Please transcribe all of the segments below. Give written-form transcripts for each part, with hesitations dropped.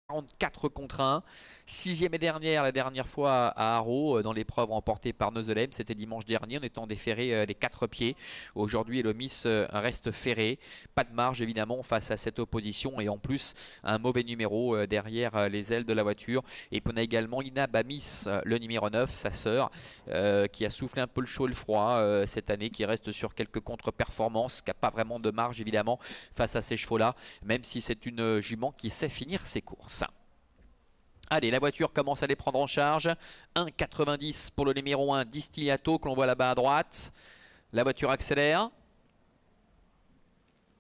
44 contre 1, sixième et dernière la dernière fois à Haro dans l'épreuve remportée par Neuselem, c'était dimanche dernier en étant déféré les 4 pieds. Aujourd'hui Elomis reste ferré, pas de marge évidemment face à cette opposition et en plus un mauvais numéro derrière les ailes de la voiture. Et puis on a également Ina Bamis, le numéro 9, sa sœur, qui a soufflé un peu le chaud et le froid cette année, qui reste sur quelques contre-performances, qui n'a pas vraiment de marge évidemment face à ces chevaux là, même si c'est une jument qui sait finir ses courses. Allez, la voiture commence à les prendre en charge. 1,90 pour le numéro 1, Distillato, que l'on voit là-bas à droite. La voiture accélère.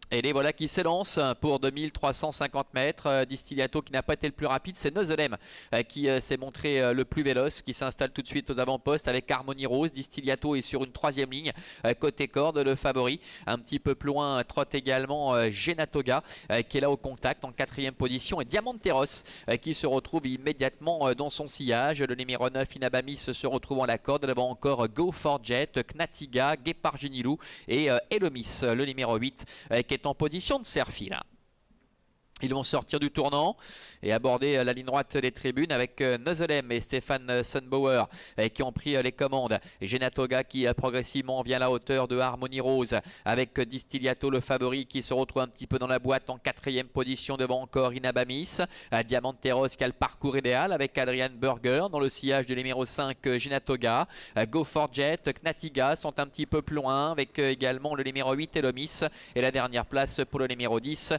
Et les voilà qui s'élancent pour 2350 mètres. Distillato qui n'a pas été le plus rapide, c'est Neuselem qui s'est montré le plus véloce, qui s'installe tout de suite aux avant-postes avec Harmonie Rose. Distillato est sur une troisième ligne, côté corde, le favori. Un petit peu plus loin trotte également Genatoga qui est là au contact en quatrième position. Et Diamanteros qui se retrouve immédiatement dans son sillage. Le numéro 9, Inabamis, se retrouve à la corde. Devant encore Go for Jet, Knatiga, Guépard Genilou et Elomis, le numéro 8 qui est en position de serre-fil. Ils vont sortir du tournant et aborder la ligne droite des tribunes avec Neuselem et Stéphane Sunbauer qui ont pris les commandes. Genatoga qui progressivement vient à la hauteur de Harmonie Rose avec Distillato le favori qui se retrouve un petit peu dans la boîte en quatrième position devant encore Inabamis. Diamanteros qui a le parcours idéal avec Adrian Burger dans le sillage du numéro 5 Genatoga. Go for Jet, Knatiga sont un petit peu plus loin avec également le numéro 8 Elomis et la dernière place pour le numéro 10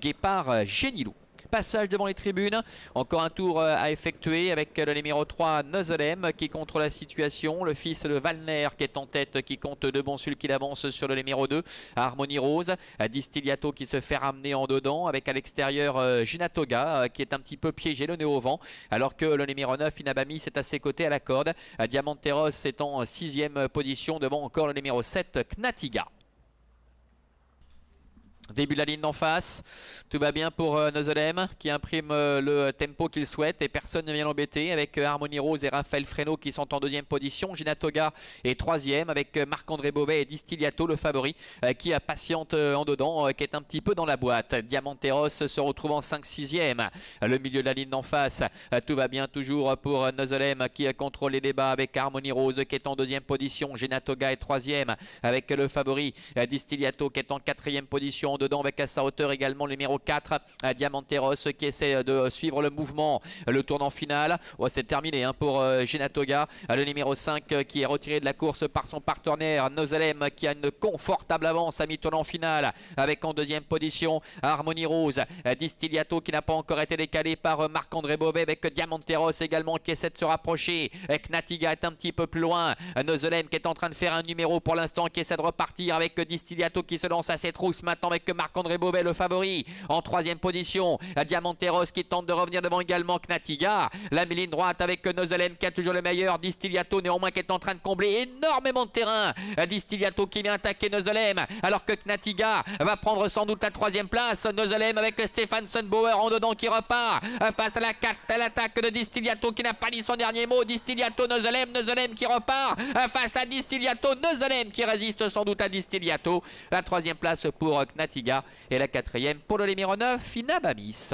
Guépard Genilou. Passage devant les tribunes, encore un tour à effectuer avec le numéro 3 Neuselem qui contrôle la situation, le fils de Valner qui est en tête, qui compte de bons celui qui avance sur le numéro 2 Harmonie Rose, Distillato qui se fait ramener en dedans avec à l'extérieur Genatoga qui est un petit peu piégé, le nez au vent, alors que le numéro 9 Inabamis est à ses côtés à la corde. Diamanteros est en sixième position devant encore le numéro 7 Knatiga. Début de la ligne d'en face, tout va bien pour Neuselem qui imprime le tempo qu'il souhaite et personne ne vient l'embêter avec Harmonie Rose et Raphaël Fresneau qui sont en deuxième position. Genatoga est troisième avec Marc-André Beauvais et Distillato le favori qui patiente en dedans, qui est un petit peu dans la boîte. Diamanteros se retrouve en 5-6e. Le milieu de la ligne d'en face, tout va bien toujours pour Neuselem qui contrôle les débats avec Harmonie Rose qui est en deuxième position. Genatoga est troisième avec le favori Distillato qui est en quatrième position. Dedans avec à sa hauteur également le numéro 4 Diamanteros qui essaie de suivre le mouvement, le tournant final. Oh, c'est terminé pour Genatoga, le numéro 5 qui est retiré de la course par son partenaire Neuselem qui a une confortable avance à mi-tournant final avec en deuxième position Harmonie Rose. Distillato qui n'a pas encore été décalé par Marc-André Beauvais avec Diamanteros également qui essaie de se rapprocher. Knatiga est un petit peu plus loin. Neuselem qui est en train de faire un numéro pour l'instant, qui essaie de repartir avec Distillato qui se lance à ses trousses maintenant avec Marc-André Beauvais le favori en troisième position. Diamanteros qui tente de revenir devant également Knatiga. La ligne droite avec Neuselem qui a toujours le meilleur. Distillato néanmoins qui est en train de combler énormément de terrain. Distillato qui vient attaquer Neuselem alors que Knatiga va prendre sans doute la troisième place. Neuselem avec Stéphane Sunbauer en dedans qui repart face à l'attaque de Distillato qui n'a pas dit son dernier mot. Distillato Neuselem, Neuselem qui repart face à Distillato, Neuselem qui résiste sans doute à Distillato. La troisième place pour Knatiga et la quatrième pour le numéro 9 Inabamis.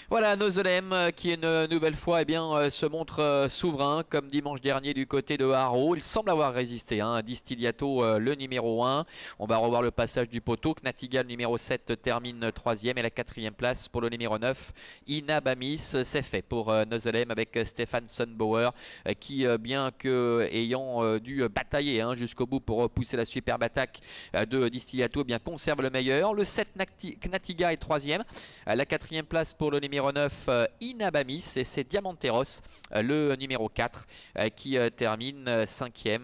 Voilà, Neuselem qui une nouvelle fois se montre souverain comme dimanche dernier du côté de Haro. Il semble avoir résisté à Distillato le numéro 1. On va revoir le passage du poteau. Knatiga le numéro 7 termine troisième et la quatrième place pour le numéro 9 Inabamis. C'est fait pour Neuselem avec Stéphane Sunbauer qui bien que ayant dû batailler jusqu'au bout pour repousser la superbe attaque de Distillato, conserve le meilleur. Le 7 Knatiga est troisième. La quatrième place pour le numéro 9 Inabamis et c'est Diamanteros le numéro 4 qui termine cinquième.